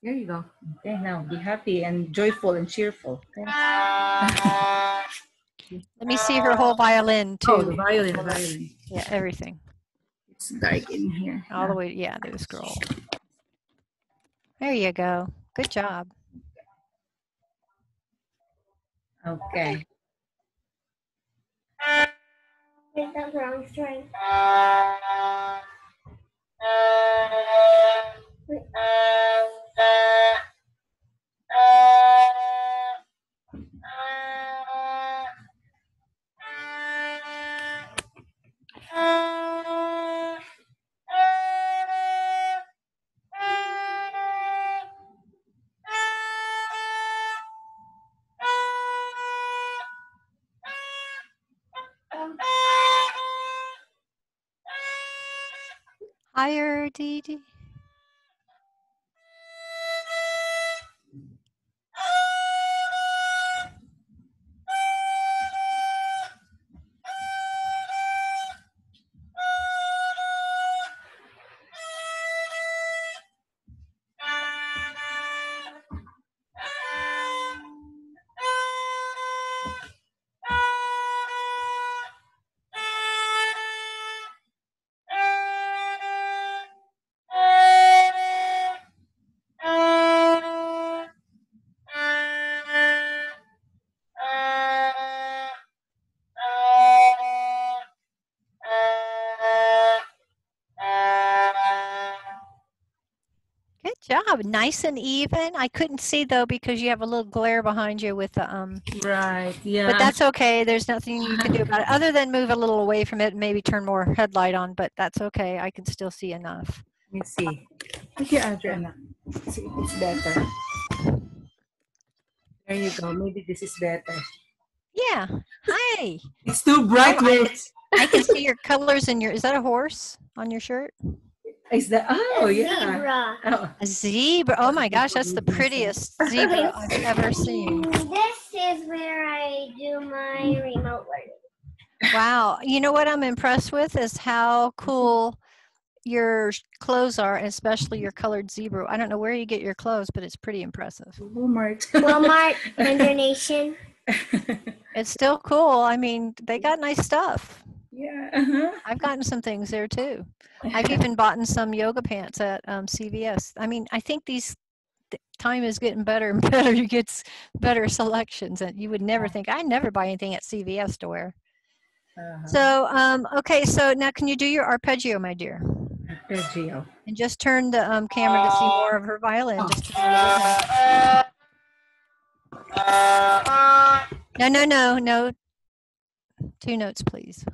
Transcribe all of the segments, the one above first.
There you go. Okay, now be happy and joyful and cheerful. Okay. Let me see her whole violin Oh, too. the violin, the violin. Yeah, everything. It's dark in here. All the way, yeah, to the scroll. There you go. Good job. Okay. Wait, that's wrong string. Wait. Higher, Dee Dee. Good job. Nice and even. I couldn't see though because you have a little glare behind you with the Right. Yeah. But that's okay. There's nothing you can do about it other than move a little away from it and maybe turn more headlight on, but that's okay. I can still see enough. Let me see. Look here, Adriana. See if it's better. There you go. Maybe this is better. Yeah. Hi. It's too bright. I can see your colors in your, is that a horse on your shirt? Is that? Oh, A yeah. zebra. Oh. A zebra. Oh my gosh, that's the prettiest zebra I've ever seen. This is where I do my remote learning. Wow. You know what I'm impressed with is how cool your clothes are, and especially your colored zebra. I don't know where you get your clothes, but it's pretty impressive. Walmart. Walmart, Indonesian. It's still cool. I mean, they got nice stuff. Yeah. I've gotten some things there too. I've even bought some yoga pants at CVS. I mean, I think time is getting better and better. You get better selections, and you would never think. I never buy anything at CVS to wear. So, okay. So now, can you do your arpeggio, my dear? Arpeggio. And just turn the camera to see more of her violin. Just no. 2 notes, please.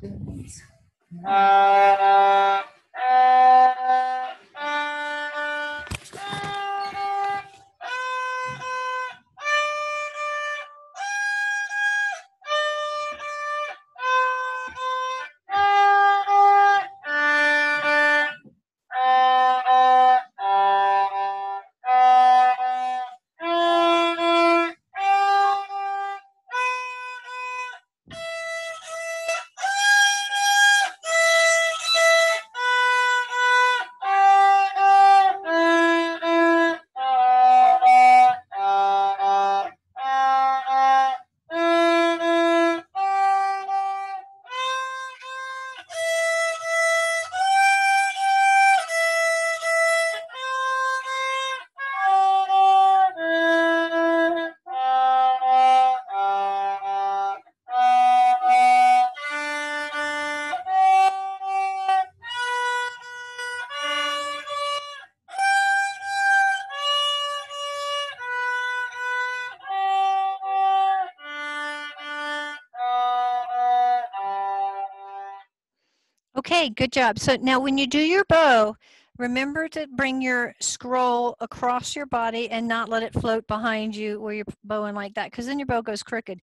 Okay, good job. So now when you do your bow, remember to bring your scroll across your body and not let it float behind you where you're bowing like that, because then your bow goes crooked.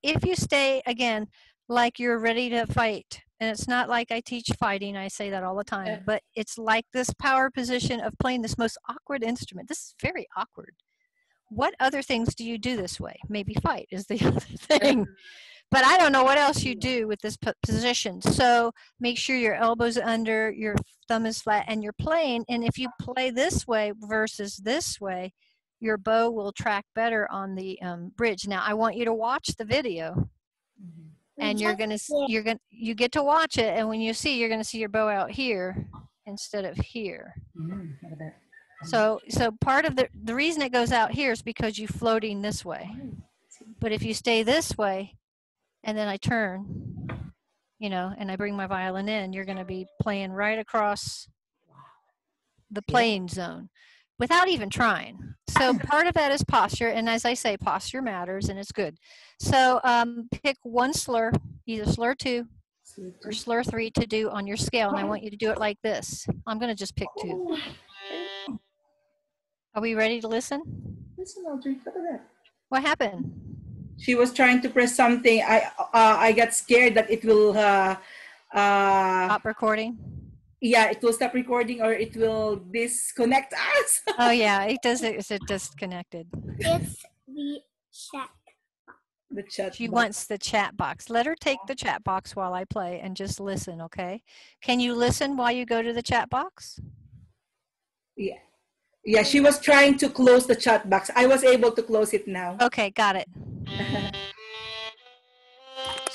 If you stay, again, like you're ready to fight, and it's not like I teach fighting, I say that all the time, but it's like this power position of playing this most awkward instrument. This is very awkward. What other things do you do this way? Maybe fight is the other thing. But I don't know what else you do with this position. So make sure your elbow's under, your thumb is flat, and you're playing. And if you play this way versus this way, your bow will track better on the bridge. Now I want you to watch the video, and you get to watch it. And when you see, you're gonna see your bow out here instead of here. Look at that. So part of the reason it goes out here is because you're floating this way. But if you stay this way, and then I turn, you know, and I bring my violin in, you're going to be playing right across the playing zone without even trying. So part of that is posture, and as I say, posture matters, and it's good. So pick one slur, either slur 2 or slur 3 to do on your scale, and I want you to do it like this. I'm going to just pick 2. Are we ready to listen? Listen, Audrey, look at that. What happened? She was trying to press something. I got scared that it will Stop recording? yeah, it will stop recording or it will disconnect us. Oh yeah, it does. It's disconnected. It's the chat. The chat She box. wants the chat box. Let her take the chat box while I play and just listen, okay? Can you listen while you go to the chat box? Yeah. Yeah, she was trying to close the chat box. I was able to close it now. Okay, got it.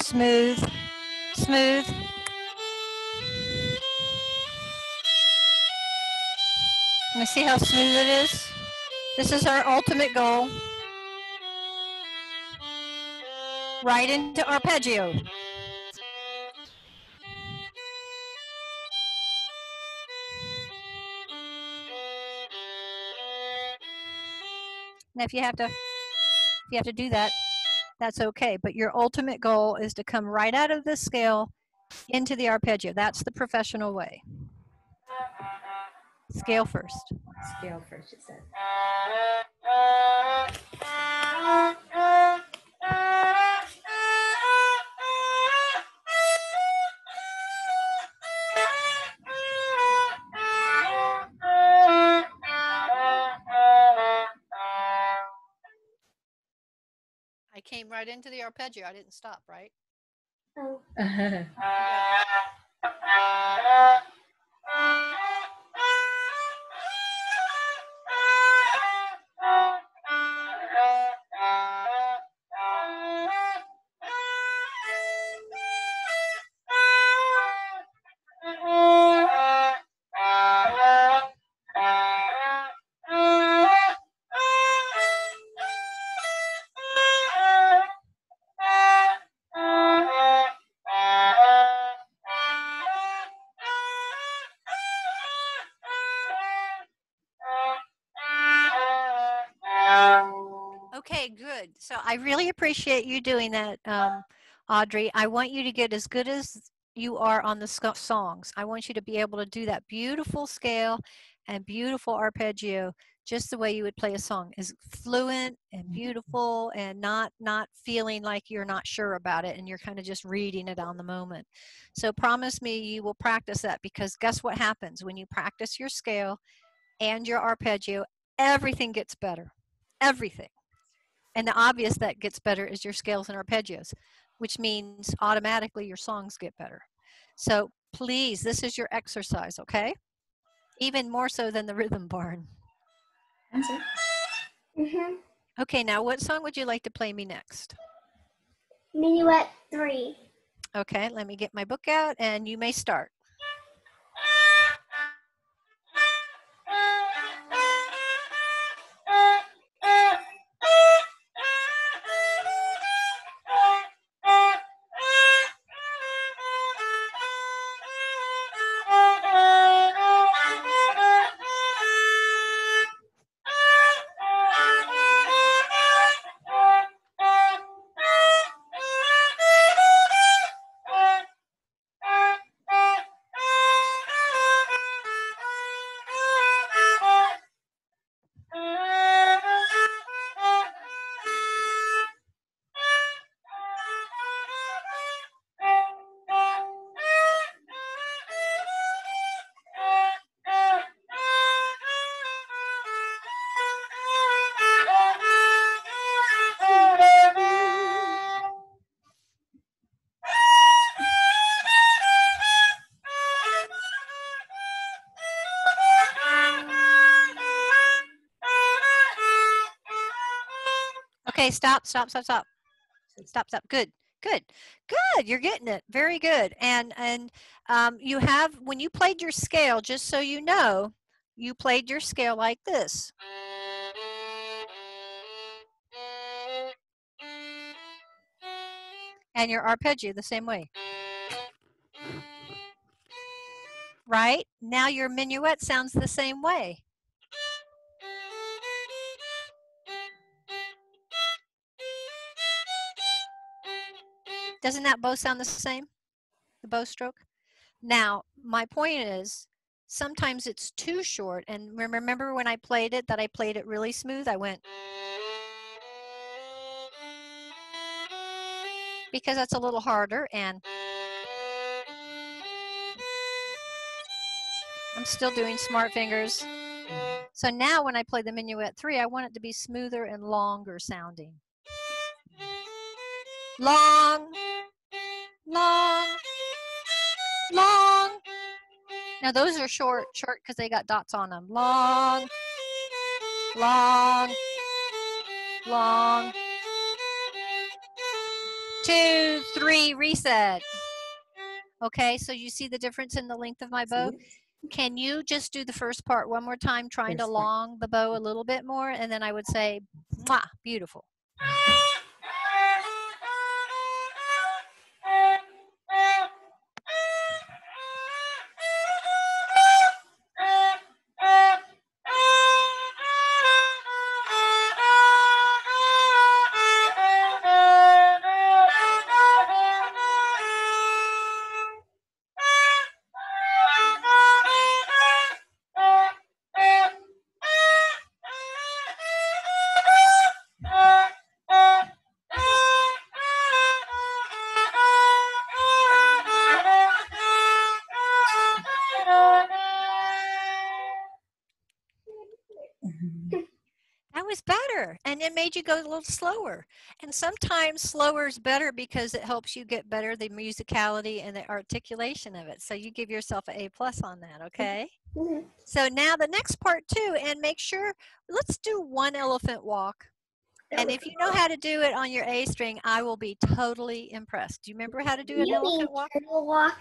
Smooth, smooth. You see how smooth it is? This is our ultimate goal. Right into arpeggio. Now if you have to do that, that's okay. But your ultimate goal is to come right out of the scale into the arpeggio. That's the professional way. Scale first. Scale first, she said. I came right into the arpeggio. I didn't stop, right? Oh. Okay, good. So I really appreciate you doing that, Audrey. I want you to get as good as you are on the songs. I want you to be able to do that beautiful scale and beautiful arpeggio just the way you would play a song, is fluent and beautiful and not feeling like you're not sure about it and you're kind of just reading it on the moment. So promise me you will practice that, because guess what happens when you practice your scale and your arpeggio? Everything gets better. Everything. And the obvious that gets better is your scales and arpeggios, which means automatically your songs get better. So please, this is your exercise, okay? Even more so than the rhythm barn. Answer. Okay, now what song would you like to play me next? Minuet 3. Okay, let me get my book out and you may start. Okay, stop, stop, stop, stop. Stop, stop. Good, good, good. You're getting it. Very good. And you have, when you played your scale, just so you know, you played your scale like this. And your arpeggio the same way. Right? Now your minuet sounds the same way. Doesn't that bow sound the same? The bow stroke? Now, my point is, sometimes it's too short. And remember when I played it, that I played it really smooth? I went, because that's a little harder, and I'm still doing smart fingers. So now when I play the minuet 3, I want it to be smoother and longer sounding. Long, long, long. Now those are short because they got dots on them. Long, long, long. 2, 3, reset. Okay, so you see the difference in the length of my bow? Can you just do the first part one more time, trying to long the bow a little bit more? And then I would say, mwah, beautiful. That was better, and it made you go a little slower. And sometimes slower is better because it helps you get better the musicality and the articulation of it. So you give yourself an A+ on that, okay? Mm-hmm. So now the next part too, and make sure, let's do one elephant walk. And if you know how to do it on your A string, I will be totally impressed. Do you remember how to do an elephant walk? Turtle walk?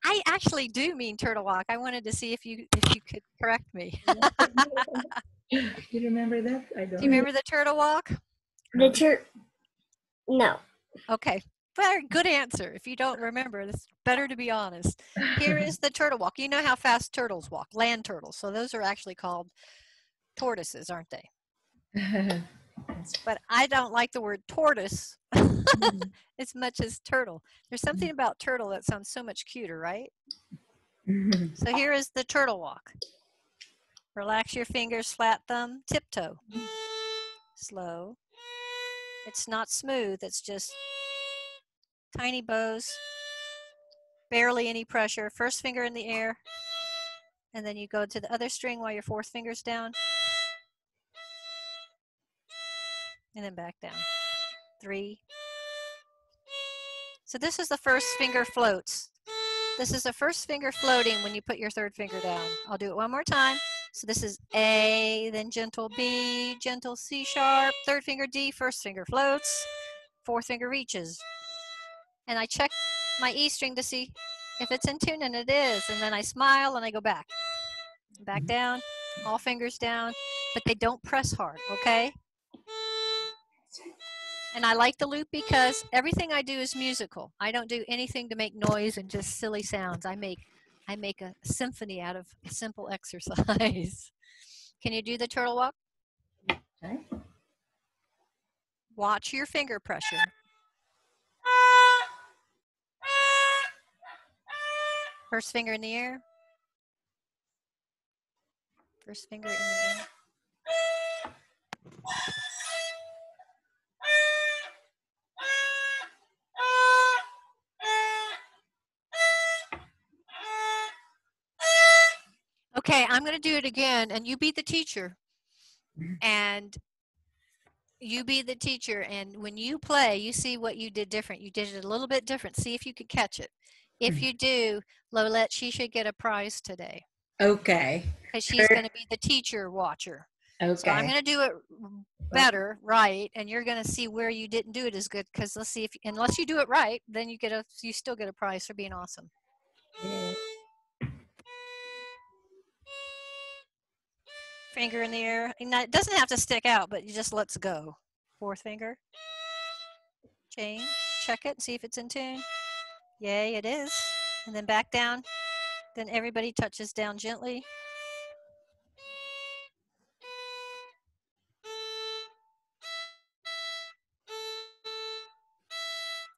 I actually do mean turtle walk. I wanted to see if you could correct me. You remember that? I don't. Do you remember the turtle walk? No. Okay, very good answer. If you don't remember, it's better to be honest. Here is the turtle walk. You know how fast turtles walk, land turtles. So those are actually called tortoises, aren't they? But I don't like the word tortoise as much as turtle. There's something about turtle that sounds so much cuter, right? So here is the turtle walk. Relax your fingers, flat thumb, tiptoe. Slow. It's not smooth, it's just tiny bows, barely any pressure. First finger in the air, and then you go to the other string while your fourth finger's down, and then back down. 3. So this is the first finger floats. This is the first finger floating when you put your third finger down. I'll do it one more time. So this is A, then gentle B, gentle C sharp, third finger D, first finger floats, fourth finger reaches. And I check my E string to see if it's in tune, and it is. And then I smile and I go back. Back down, all fingers down, but they don't press hard, okay? And I like the loop because everything I do is musical. I don't do anything to make noise and just silly sounds. I make a symphony out of a simple exercise. Can you do the turtle walk? Okay. Watch your finger pressure. First finger in the air. First finger in the air. Okay, I'm going to do it again, and you be the teacher. And you be the teacher, and when you play, you see what you did different. You did it a little bit different. See if you could catch it. If you do, Lolette, she should get a prize today. Okay. Because she's going to be the teacher watcher. So I'm Okay. going to do it better, right, and you're going to see where you didn't do it as good. Because let's see if unless you do it right, then you still get a prize for being awesome. Yeah. Finger in the air. And it doesn't have to stick out, but you just let's go. Fourth finger. Change. Check it. See if it's in tune. Yay, it is. And then back down. Then everybody touches down gently.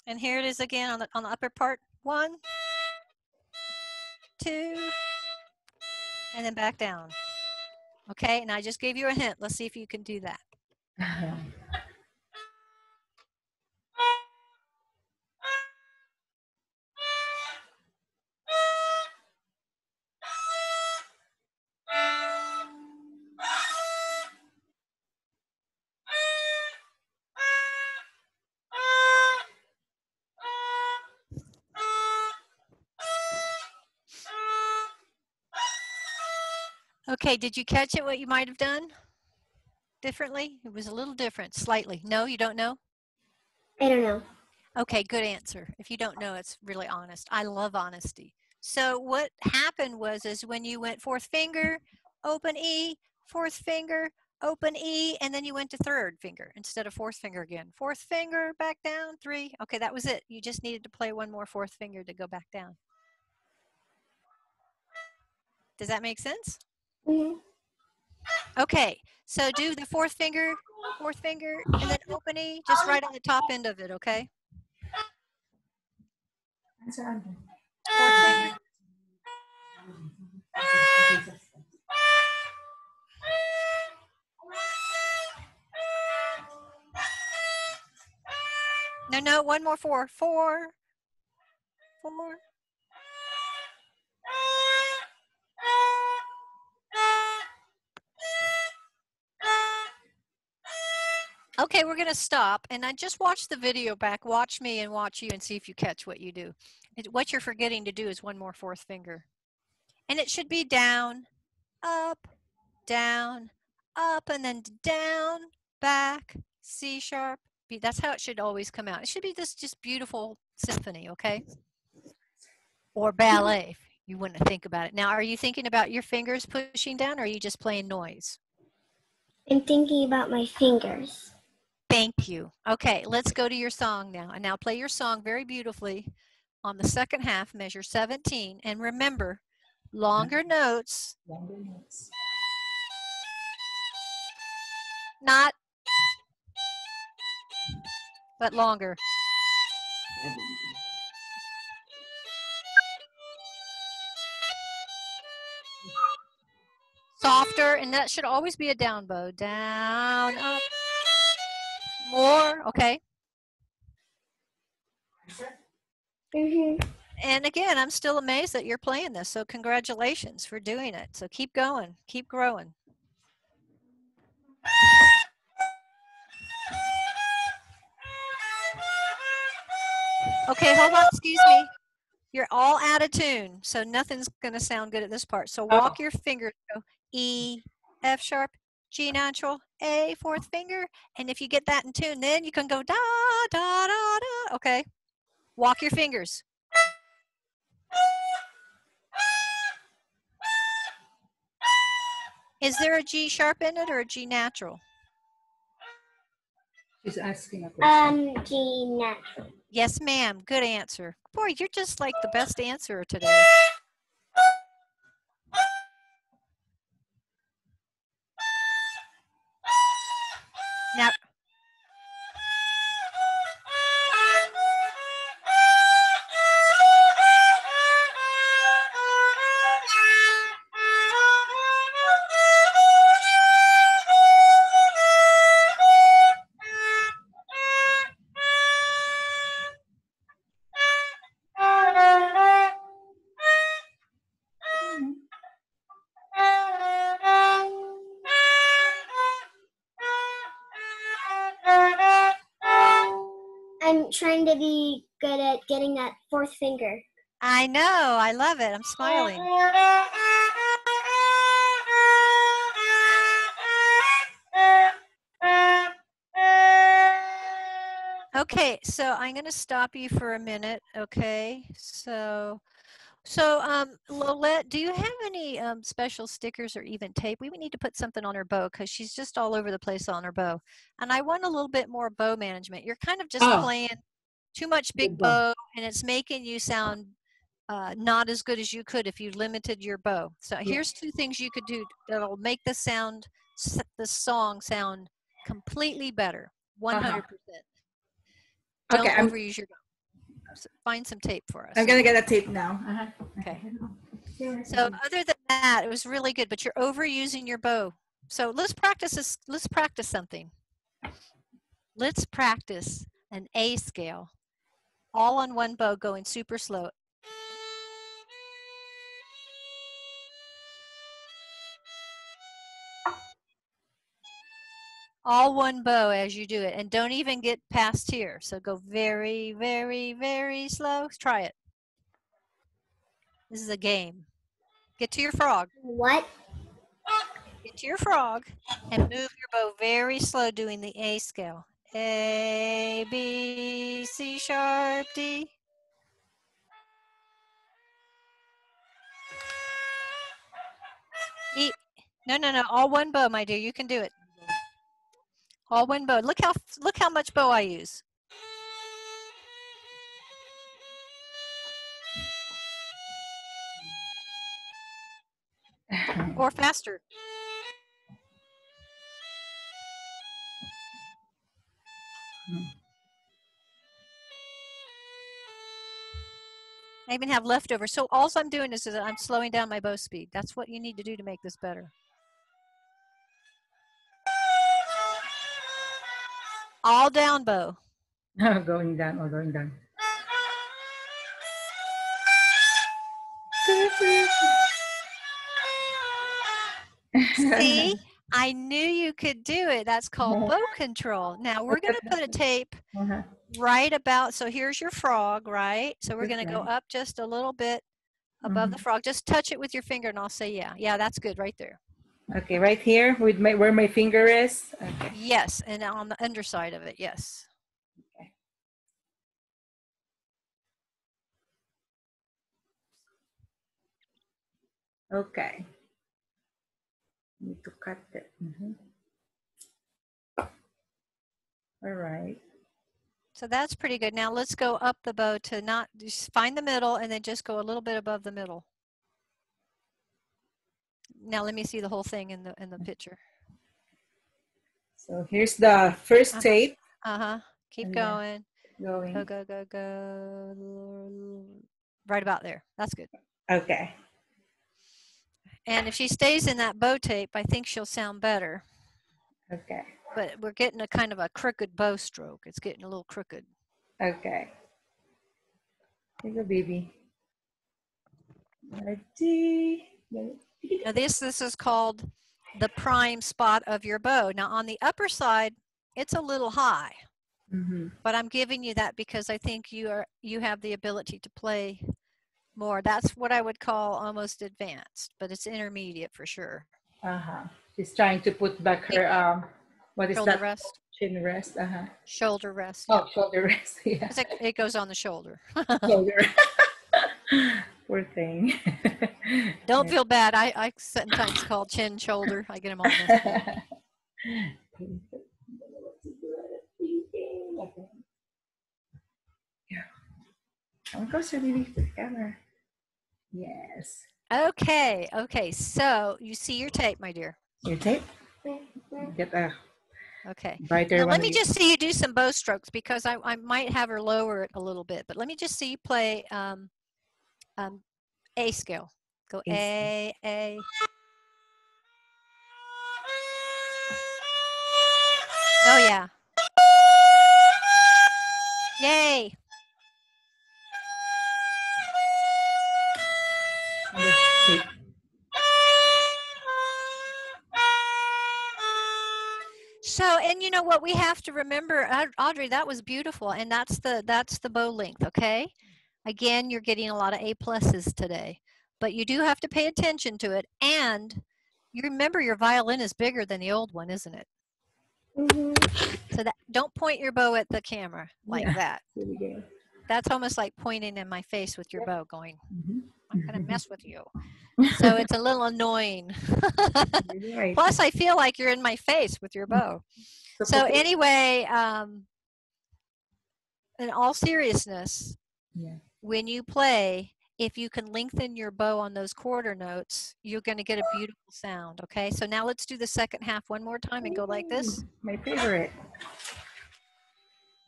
And here it is again on the upper part. 1, 2, and then back down. Okay, and I just gave you a hint. Let's see if you can do that. Okay, did you catch it, what you might have done differently? It was a little different, slightly. No, you don't know? I don't know. Okay, good answer. If you don't know, it's really honest. I love honesty. So what happened was is when you went fourth finger, open E, fourth finger, open E, and then you went to third finger instead of fourth finger again. Fourth finger, back down, 3. Okay, that was it. You just needed to play one more fourth finger to go back down. Does that make sense? Mm-hmm. Okay, so do the fourth finger, and then open E, just right on the top end of it, okay? Fourth finger. No, one more 4. 4. Okay, we're going to stop. And I just watched the video back. Watch me and watch you and see if you catch what you do. What you're forgetting to do is one more fourth finger. And it should be down, up, and then down, back, C sharp, B. That's how it should always come out. It should be this just beautiful symphony, okay? Or ballet, if you wouldn't think about it. Now, are you thinking about your fingers pushing down, or are you just playing noise? I'm thinking about my fingers. Thank you. Okay, let's go to your song now. And now play your song very beautifully on the second half, measure 17. And remember, longer notes. Not, but longer. Softer, and that should always be a down bow. Down, up. More, okay. Mm-hmm. And again, I'm still amazed that you're playing this, so congratulations for doing it. So keep going, keep growing. Okay, hold on, excuse me. You're all out of tune, so nothing's going to sound good at this part. So walk your fingers, go E, F sharp, G natural, A, fourth finger. And if you get that in tune, then you can go da, da, da, da. Okay, walk your fingers. Is there a G sharp in it or a G natural? She's asking a question. G natural. Yes, ma'am. Good answer. Boy, you're just like the best answerer today. Now, I'm trying to be good at getting that fourth finger. I know. I love it. I'm smiling. Okay, so I'm going to stop you for a minute. Okay, so Lolette, do you have any special stickers or even tape? We would need to put something on her bow because she's just all over the place on her bow. And I want a little bit more bow management. You're kind of just Oh, playing too much big good bow. bow, and it's making you sound not as good as you could if you limited your bow. So Yeah. here's two things you could do that'll make the song sound completely better, 100%. Don't Okay, overuse your bow. So find some tape for us. I'm gonna get a tape now. Okay. So other than that, it was really good, but you're overusing your bow. So let's practice this. Let's practice something. Let's practice an A scale, all on one bow, going super slow. All one bow as you do it, and don't even get past here. So go very, very, very slow. Try it. This is a game. Get to your frog. What? Get to your frog and move your bow very slow doing the A scale. A, B, C sharp, D. E. No, no, no. All one bow, my dear. You can do it. All one bow. Look how much bow I use. Or faster. I even have leftover. So all I'm doing is I'm slowing down my bow speed. That's what you need to do to make this better. All down bow. Going down or going down. See, I knew you could do it. That's called bow control. Now we're going to put a tape right about, so here's your frog, right? So we're going to go up just a little bit above the frog. Just touch it with your finger and I'll say, yeah. Yeah, that's good right there. Okay, right here with where my finger is. Okay. Yes, and on the underside of it, yes. Okay. Need to cut it. All right. So that's pretty good. Now let's go up the bow to not just find the middle and then just go a little bit above the middle. Now let me see the whole thing in the picture. So here's the first tape. Keep And going. Going. Go, go, go, go. Right about there. That's good. Okay. And if she stays in that bow tape, I think she'll sound better. Okay. But we're getting a kind of a crooked bow stroke. It's getting a little crooked. Okay. Here you go, baby. Ready. Now this is called the prime spot of your bow. Now on the upper side, it's a little high. But I'm giving you that because I think you have the ability to play more. That's what I would call almost advanced, but it's intermediate for sure. She's trying to put back her what is shoulder that? Rest. Chin rest. Shoulder rest. Oh, shoulder rest. Yeah. It goes on the shoulder. Shoulder. Poor thing. Don't feel bad. I sometimes call chin shoulder. I get them all messed up. Come closer, baby, to the camera. Yes. Okay. So you see your tape, my dear. Your tape? Get a okay. brighter Now one. let me just see you do some bow strokes because I might have her lower it a little bit, but let me just see you play A scale. Go A. Oh yeah. Yay. So, and you know what we have to remember, Audrey, that was beautiful, and that's the bow length, okay? Again, you're getting a lot of A pluses today, but you do have to pay attention to it, and you remember your violin is bigger than the old one, isn't it? So that don't point your bow at the camera like Yeah. that. Here we go. That's almost like pointing in my face with your bow going, Mhm. I'm going to mess with you. So it's a little annoying. You're right. Plus, I feel like you're in my face with your bow. So okay. anyway, in all seriousness, Yeah. when you play, if you can lengthen your bow on those quarter notes, you're going to get a beautiful sound. Okay, so now let's do the second half one more time and go like this. Ooh, my favorite.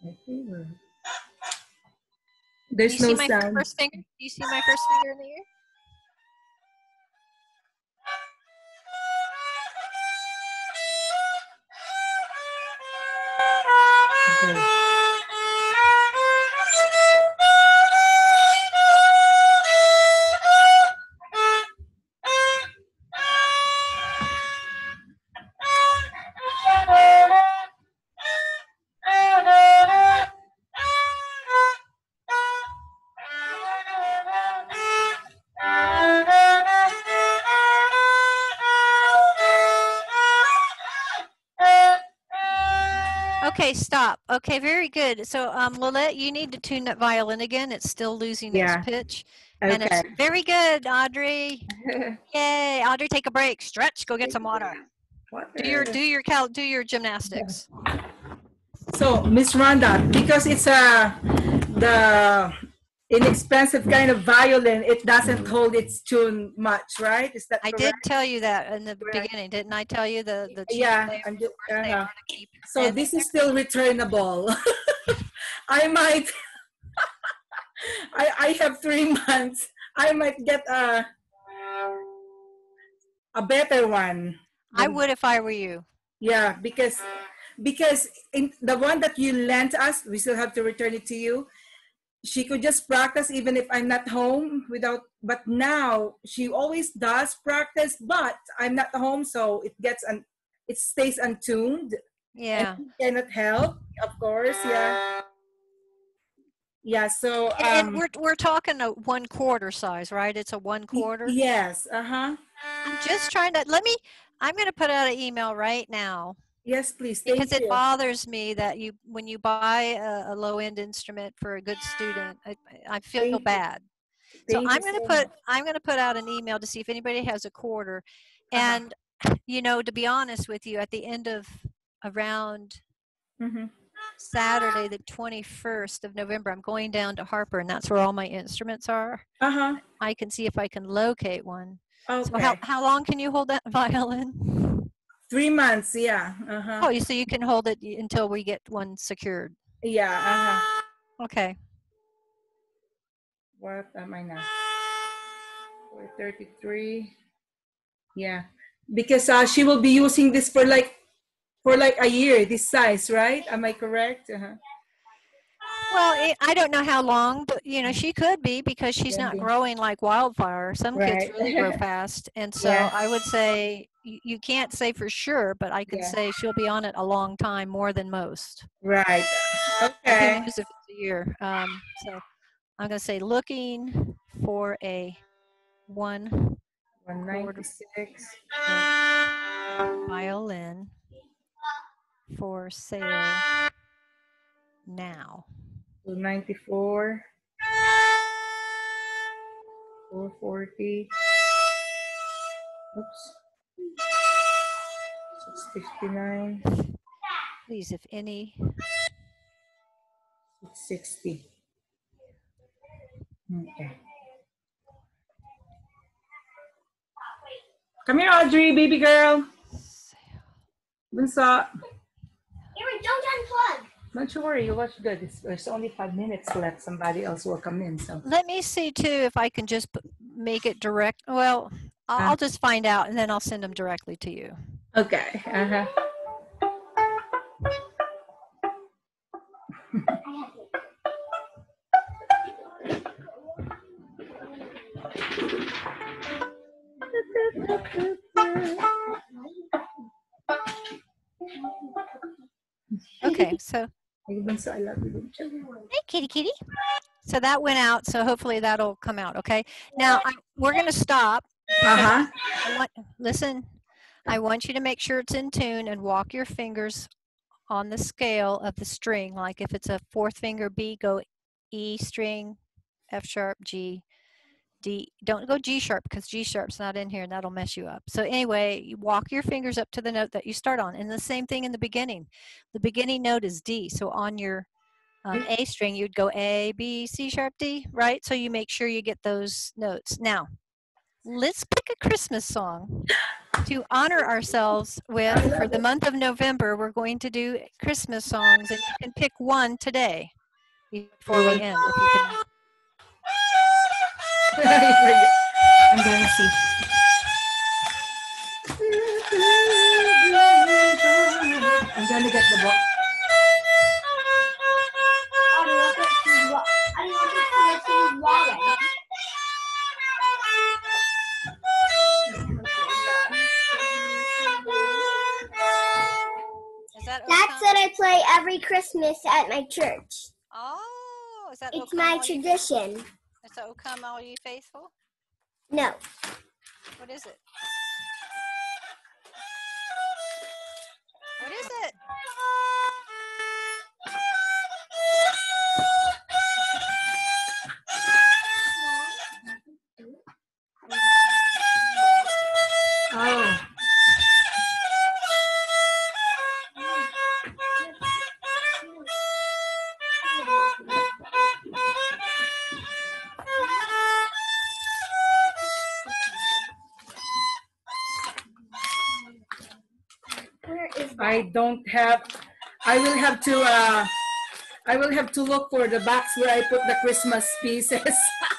My favorite. Do There's you no see my sound. first finger? Do you see my first finger in the ear? Okay. Okay, stop. Okay, very good. So, Lillette, you need to tune that violin again. It's still losing its Yeah. pitch. And Okay. it's very good, Audrey. Yay, Audrey, take a break. Stretch. Go get some water. Do your gymnastics. So, Miss Rhonda, because it's the inexpensive kind of violin, it doesn't hold its tune much, right? Is that I correct? did tell you that in the Correct. beginning, didn't I tell you the cheap Yeah, they, I'm the just, worst they are to keep? So And this is still returnable. I might. I have 3 months. I might get a better one. I would if I were you. Yeah, because in the one that you lent us, we still have to return it to you. She could just practice even if I'm not home without. But now she always does practice, but I'm not home, so it stays untuned. Yeah. And cannot help, of course. Yeah. Yeah. So And we're talking a 1/4 size, right? It's a 1/4. Yes. I'm just trying to I'm going to put out an email right now. Yes, please. Because Thank it you. bothers me that when you buy a low-end instrument for a good student, I feel bad. So I'm going to put out an email to see if anybody has a quarter. And to be honest with you, at the end of around Saturday, the 21st of November, I'm going down to Harper, and that's where all my instruments are. I can see if I can locate one. Okay. So how long can you hold that violin? 3 months, yeah. Oh, so you can hold it until we get one secured. Yeah. Okay. What am I now? 433. Yeah, because she will be using this for like a year. This size, right? Am I correct? Well, I don't know how long, but she could be because she's not growing like wildfire. Some kids really grow fast, and so I would say you can't say for sure, but I can say she'll be on it a long time, more than most. Right. Okay. Who knows if it's a year? So I'm gonna say looking for a 196 violin for sale now. 294, 440. Oops. 659. Please, if any. 660. Okay. Come here, Audrey, baby girl. Bunso. Aaron, don't unplug. Don't you worry, you watch good. There's only 5 minutes left. Somebody else will come in. So let me see too if I can just make it direct. Well, I'll just find out and then I'll send them directly to you. Okay. Okay, so I love you. hey, kitty, kitty. So that went out. So hopefully that'll come out. Okay. Now we're going to stop. Listen, I want you to make sure it's in tune and walk your fingers on the scale of the string. Like if it's a fourth finger B, go E string, F sharp, G, D. Don't go G sharp because G sharp's not in here and that'll mess you up. So anyway, you walk your fingers up to the note that you start on. And the same thing in the beginning. The beginning note is D. So on your A string, you'd go A, B, C sharp, D, right? So you make sure you get those notes. Now, let's pick a Christmas song to honor ourselves with. For the month of November, we're going to do Christmas songs, and you can pick one today before we end. If you can. I'm gonna see. I'm gonna get the book. Is that That's what I play every Christmas at my church. Oh, is that It's O Come my All Ye tradition. Is that O Come All Ye Faithful? No. What is it? What is it? Oh. Where is that? I don't have. I will have to look for the box where I put the Christmas pieces.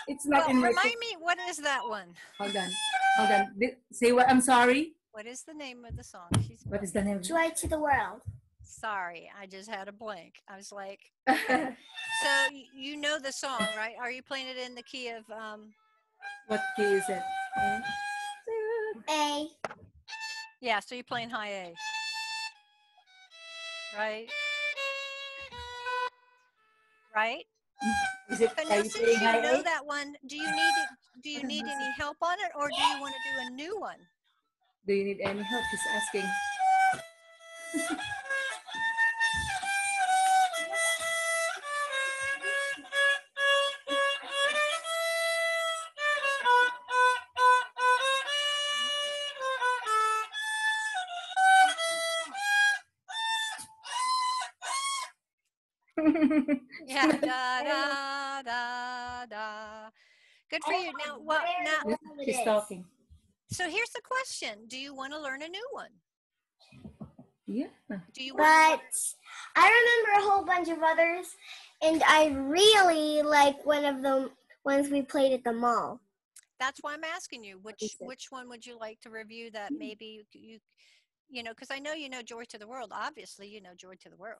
It's not Well, in my. remind me, what is that one? Hold on. Hold on. Say what? I'm sorry. What is the name of the song? What is the name? Joy to the world. Sorry, I just had a blank. I was like, okay. So you know the song, right? Are you playing it in the key of What key is it? A. yeah, so you're playing high A. Right? Right? Is it? But Are now you since playing you high know A? that one, do you need any help on it, or do you want to do a new one? Do you need any help? He's asking. Yeah, da da da da. Good for you. Now, well, now, She's talking. so here's the question: do you want to learn a new one? Yeah. Do you But want? I remember a whole bunch of others, and I really like one of the ones we played at the mall. That's why I'm asking you. Which one would you like to review that maybe you know? Because I know you know Joy to the World. Obviously, you know Joy to the World.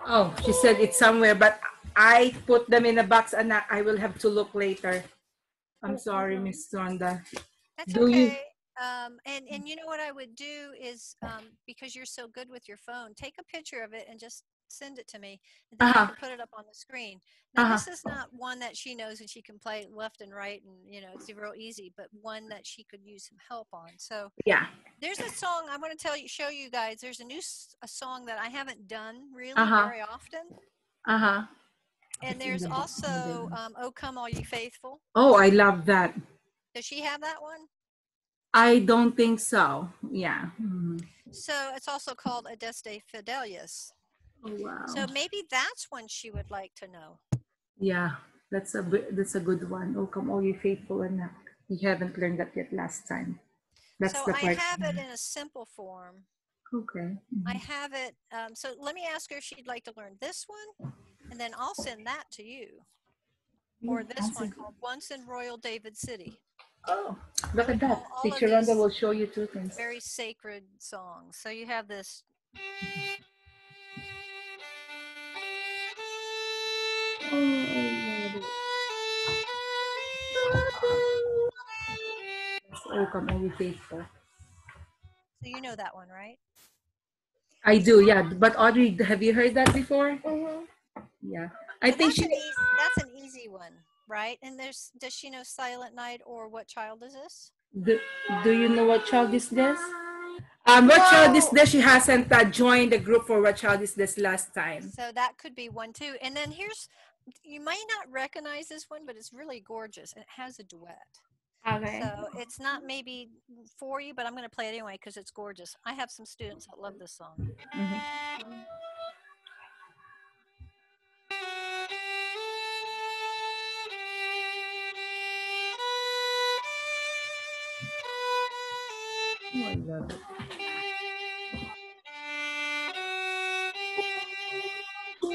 Oh, she said it's somewhere, but I put them in a box and I will have to look later. I'm sorry, Miss Sonda. That's Do you- okay. And you know what I would do is because you're so good with your phone, take a picture of it and just send it to me, and then I can put it up on the screen. Now this is not one that she knows and she can play left and right, and you know it's real easy, but one that she could use some help on. So Yeah. there's a song I'm going to show you guys. There's a song that I haven't done really very often. And there's also "Oh Come All Ye Faithful." Oh, I love that. Does she have that one? I don't think so. Yeah. So it's also called Adeste Fidelius. Oh, wow. So maybe that's one she would like to know. Yeah, that's a good one. Oh, come all you faithful and you haven't learned that yet last time. That's so the I part. have it in a simple form. Okay. I have it. So let me ask her if she'd like to learn this one, and then I'll send that to you. Or this one called Once in Royal David City. Oh, look at that. All Teacher of Rhonda these will show you two things. very sacred songs. So you have this. Oh, come all you faithful. So you know that one, right? I do, yeah. But Audrey, have you heard that before? Yeah. I think that's an easy one, right? And does she know Silent Night or What Child Is This? Do you know what child is this? What child No. is this? She hasn't joined the group for what child is this last time. So that could be one too. And then here's, you might not recognize this one, but it's really gorgeous. And it has a duet. Okay. So it's not maybe for you, but I'm going to play it anyway because it's gorgeous. I have some students that love this song. Oh, I love it. Do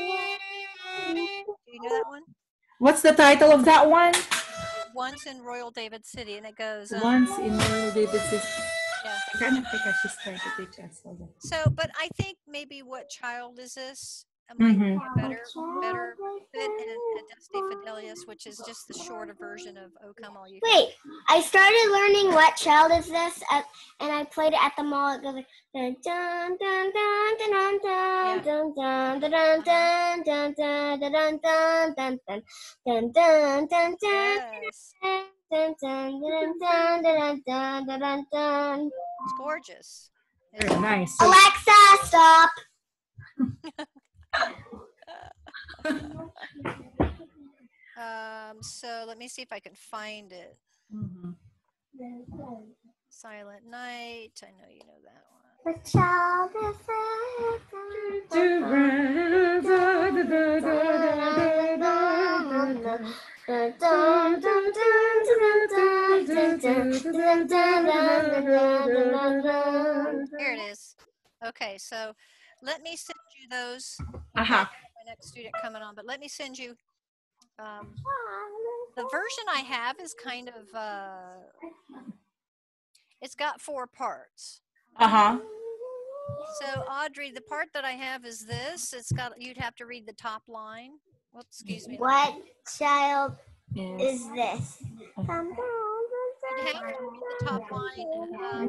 you know that one? What's the title of that one? Once in Royal David City, and it goes. Once in Royal David City. Yeah. I kind of think she's trying to teach us. Hold on. So, but I think maybe what child is this? It might be a better fit in Dusty Fidelius, which is just the shorter version of "Oh Come All You." Wait, I started learning What Child Is This, and I played it at the mall. It goes like dun dun dun dun dun dun dun dun dun dun dun dun dun dun dun dun dun dun Yes, dun dun dun dun dun dun dun dun. it's gorgeous. Very nice. So, Alexa, stop. So let me see if I can find it. Silent Night. I know you know that one. What child is Here it is. Okay, so let me send you those. uh-huh. My next student coming on, but let me send you. The version I have is kind of. It's got 4 parts. Uh-huh. So Audrey, the part that I have is this. It's got. You'd have to read the top line. Whoops, excuse me. What child Yes. is this? You'd have to read the top line.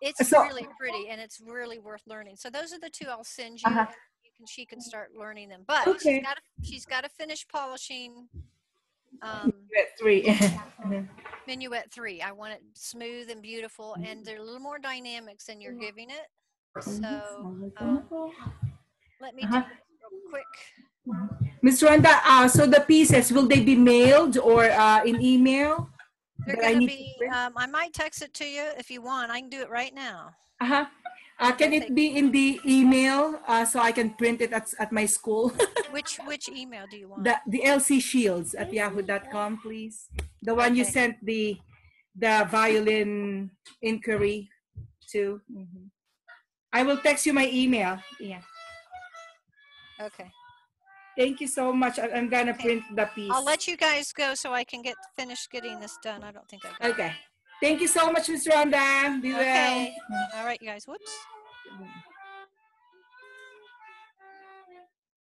It's So- really pretty and it's really worth learning. So those are the 2 I'll send you. Uh-huh. And she can start learning them. But Okay. she's got to finish polishing At 3. Minuet 3. I want it smooth and beautiful, and they're a little more dynamics than you're giving it. So let me do this real quick. Miss Rhonda, so the pieces, will they be mailed or in email? They're that I going to need to be. print? I might text it to you if you want. I can do it right now. Uh-huh. Can it be in the email so I can print it at my school? Which email do you want? the LC Shields at yahoo.com, please. The one you Okay. sent the violin inquiry to. I will text you my email. Yeah. Okay. Thank you so much. I'm gonna print the piece. I'll let you guys go so I can finish getting this done. I don't think I got it. Okay. Thank you so much, Miss Rhonda. Be well. Okay. All right, you guys. Whoops.